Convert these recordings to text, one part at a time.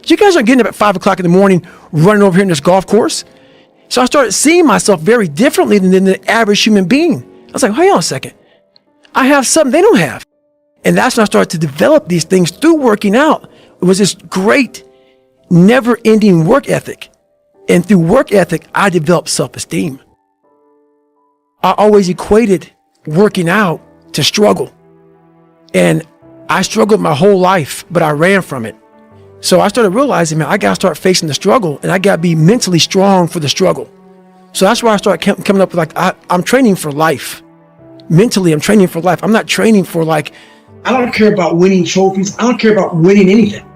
You guys aren't getting up at 5 o'clock in the morning, running over here in this golf course. So I started seeing myself very differently than the average human being. I was like, hang on a second. I have something they don't have. And that's when I started to develop these things through working out. It was this great, never-ending work ethic. And through work ethic, I developed self-esteem. I always equated working out to struggle. And I struggled my whole life, but I ran from it. So I started realizing, man, I got to start facing the struggle, and I got to be mentally strong for the struggle. So that's why I started coming up with I'm training for life. Mentally, I'm training for life. I'm not training for I don't care about winning trophies. I don't care about winning anything.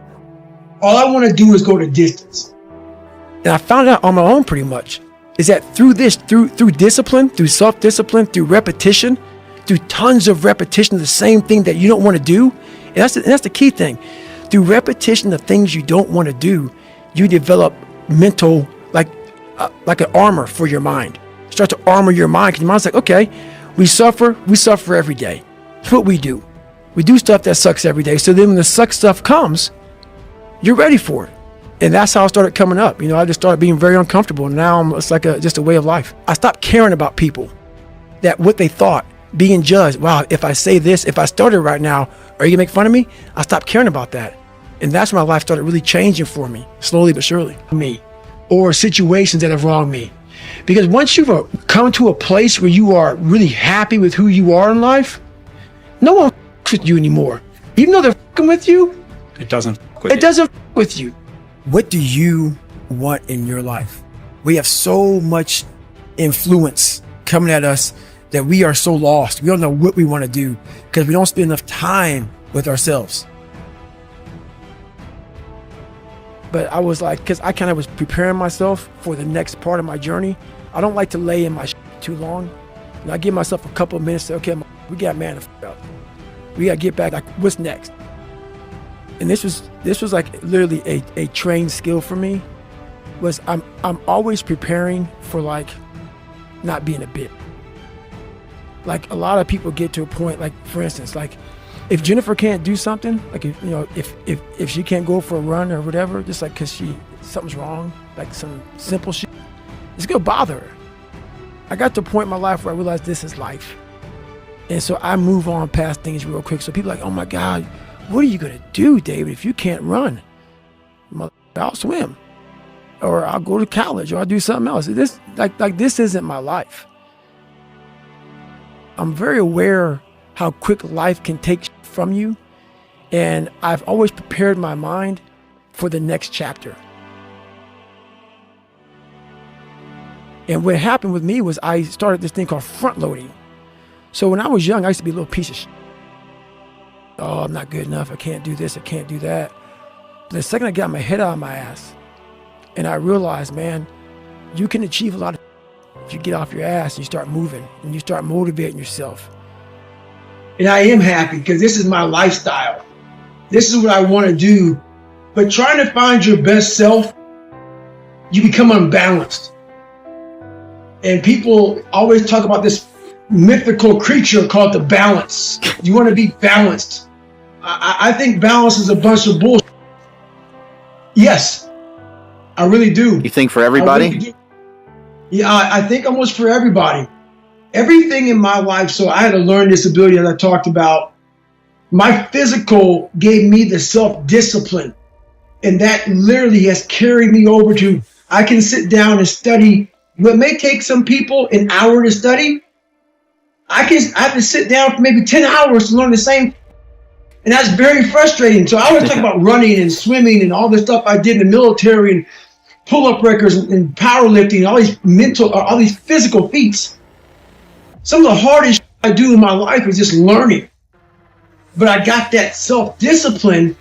All I want to do is go the distance. And I found out on my own pretty much is that through discipline, through self-discipline, through repetition, through tons of repetition of the same thing that you don't want to do. And that's the key thing. Through repetition of things you don't want to do, you develop mental, like an armor for your mind. You start to armor your mind because your mind's like, okay, we suffer every day. That's what we do. We do stuff that sucks every day. So then when the suck stuff comes, you're ready for it. And that's how I started coming up. I just started being very uncomfortable. And now it's like just a way of life. I stopped caring about people, that what they thought, being judged. Wow, if I say this, if I started right now, are you gonna make fun of me? I stopped caring about that. And that's when my life started really changing for me, slowly but surely. Me, or situations that have wronged me. Because once you've come to a place where you are really happy with who you are in life, no one with you anymore. Even though they're with you, it doesn't with you. What do you want in your life? We have so much influence coming at us that we are so lost. We don't know what we want to do because we don't spend enough time with ourselves. But I was because I kind of was preparing myself for the next part of my journey. I don't like to lay in my too long. And I give myself a couple of minutes to, okay, we got man to up. We got to get back, what's next? And this was literally a trained skill for me, was I'm always preparing for not being a bit. A lot of people get to a point, for instance, if Jennifer can't do something, if she can't go for a run or whatever, just because something's wrong, some simple shit, it's gonna bother her. I got to a point in my life where I realized this is life. And so I move on past things real quick. So people are like, oh my God, what are you gonna do, David, if you can't run? I'll swim, or I'll go to college, or I'll do something else. This isn't my life. I'm very aware how quick life can take from you. And I've always prepared my mind for the next chapter. And what happened with me was I started this thing called front loading. So when I was young, I used to be a little piece of shit. Oh, I'm not good enough. I can't do this. I can't do that. But the second I got my head out of my ass and I realized, man, you can achieve a lot of if you get off your ass and you start moving and you start motivating yourself. And I am happy because this is my lifestyle. This is what I want to do. But trying to find your best self, you become unbalanced. And people always talk about this mythical creature called the balance. You want to be balanced. I think balance is a bunch of bullshit. Yes, I really do. You think for everybody? Really yeah, I think almost for everybody. Everything in my life, so I had a learning disability that I talked about. My physical gave me the self-discipline. And that literally has carried me over to, I can sit down and study what may take some people an hour to study. I have to sit down for maybe 10 hours to learn the same. And that's very frustrating. So I always talk about running and swimming and all the stuff I did in the military and pull-up records and powerlifting, all these physical feats. Some of the hardest I do in my life is just learning. But I got that self-discipline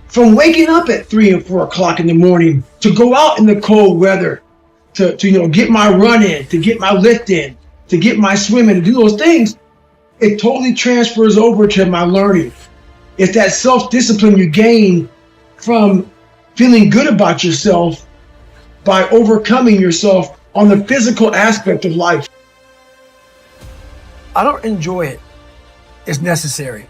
from waking up at 3 and 4 o'clock in the morning to go out in the cold weather, to get my run in, to get my lift in, to get my swim in, to do those things. It totally transfers over to my learning. It's that self-discipline you gain from feeling good about yourself by overcoming yourself on the physical aspect of life. I don't enjoy it. It's necessary.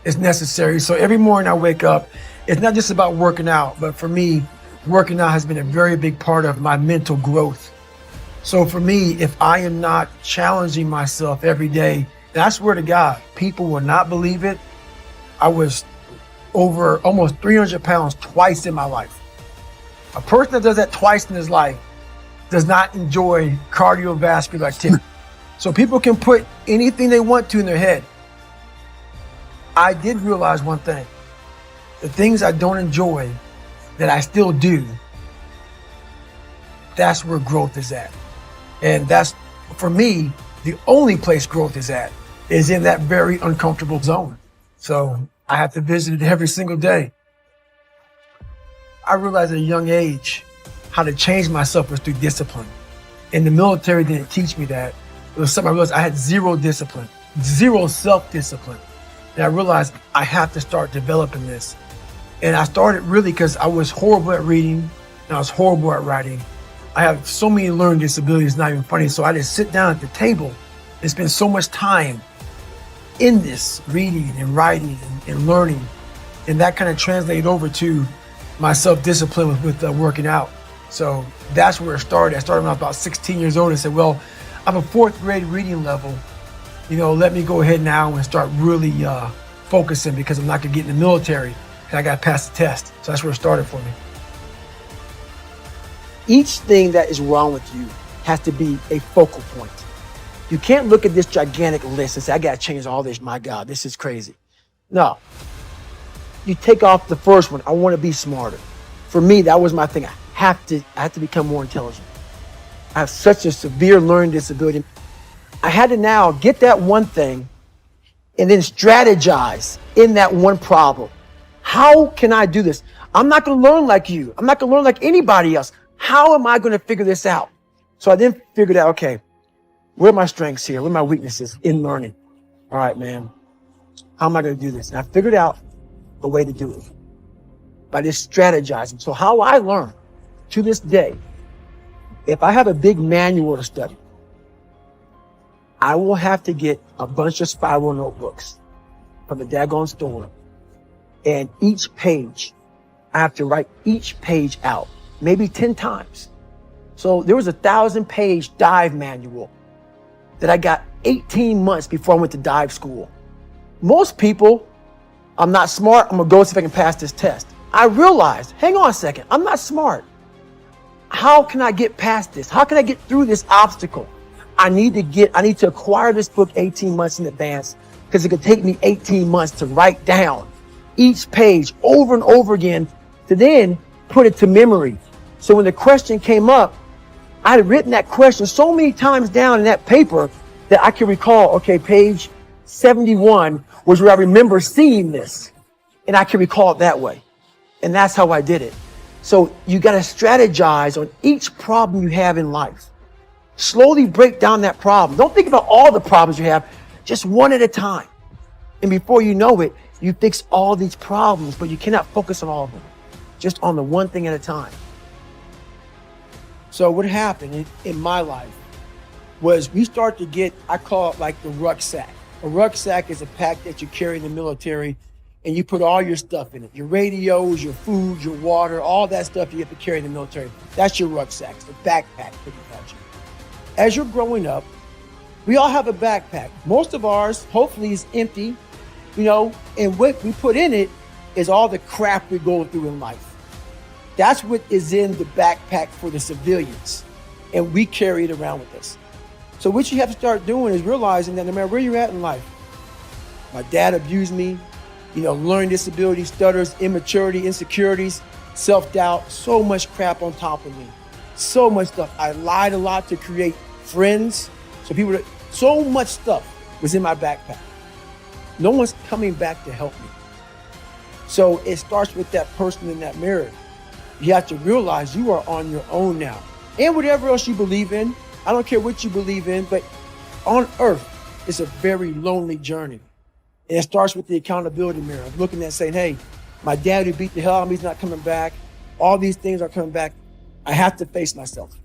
It's necessary. So every morning I wake up it's not just about working out, but for me, working out has been a very big part of my mental growth. So for me, if I am not challenging myself every day, and I swear to God, people will not believe it. I was over almost 300 pounds twice in my life. A person that does that twice in his life does not enjoy cardiovascular activity. So people can put anything they want to in their head. I did realize one thing. The things I don't enjoy that I still do, that's where growth is at. And that's, for me, the only place growth is at is in that very uncomfortable zone. So I have to visit it every single day. I realized at a young age how to change myself was through discipline. And the military didn't teach me that. It was something I realized I had zero discipline, zero self-discipline. And I realized I have to start developing this. And I started really because I was horrible at reading and I was horrible at writing. I have so many learning disabilities, not even funny. So I just sit down at the table and spend so much time in this, reading and writing and learning. And that kind of translated over to my self-discipline with working out. So that's where it started. I started when I was about 16 years old and said, well, I'm a fourth grade reading level. Let me go ahead now and start really focusing because I'm not gonna get in the military and I gotta pass the test. So that's where it started for me. Each thing that is wrong with you has to be a focal point. You can't look at this gigantic list and say, I gotta change all this. My God, this is crazy. No. You take off the first one. I want to be smarter. For me, that was my thing. I have to become more intelligent. I have such a severe learning disability. I had to now get that one thing and then strategize in that one problem. How can I do this? I'm not going to learn like you. I'm not going to learn like anybody else. How am I going to figure this out? So I then figured out, okay, where are my strengths here? Where are my weaknesses in learning? All right, man, how am I going to do this? And I figured out a way to do it by just strategizing. So how I learn to this day, if I have a big manual to study, I will have to get a bunch of spiral notebooks from the daggone store. And each page, I have to write each page out, maybe 10 times. So there was a 1,000-page dive manual that I got 18 months before I went to dive school. Most people, I'm not smart, I'm gonna go see if I can pass this test. I realized, hang on a second, I'm not smart. How can I get past this? How can I get through this obstacle? I need to acquire this book 18 months in advance because it could take me 18 months to write down each page over and over again to then put it to memory. So when the question came up, I had written that question so many times down in that paper that I can recall, okay, page 71 was where I remember seeing this, and I can recall it that way. And that's how I did it. So you got to strategize on each problem you have in life. Slowly break down that problem. Don't think about all the problems you have, just one at a time. And before you know it, you fix all these problems, but you cannot focus on all of them, just on the one thing at a time. So what happened in my life was we start to get, I call it like the rucksack. A rucksack is a pack that you carry in the military and you put all your stuff in it. Your radios, your food, your water, all that stuff you have to carry in the military. That's your rucksack, it's a backpack pretty much. As you're growing up, we all have a backpack. Most of ours, hopefully, is empty, and what we put in it is all the crap we're going through in life. That's what is in the backpack for the civilians, and we carry it around with us. So what you have to start doing is realizing that no matter where you're at in life, my dad abused me, learning disability, stutters, immaturity, insecurities, self-doubt, so much crap on top of me. So much stuff. I lied a lot to create friends. So much stuff was in my backpack. No one's coming back to help me. So it starts with that person in that mirror. You have to realize you are on your own now. And whatever else you believe in, I don't care what you believe in, but on earth, it's a very lonely journey. And it starts with the accountability mirror of looking at saying, hey, my dad who beat the hell out of me is not coming back. All these things are coming back. I have to face myself.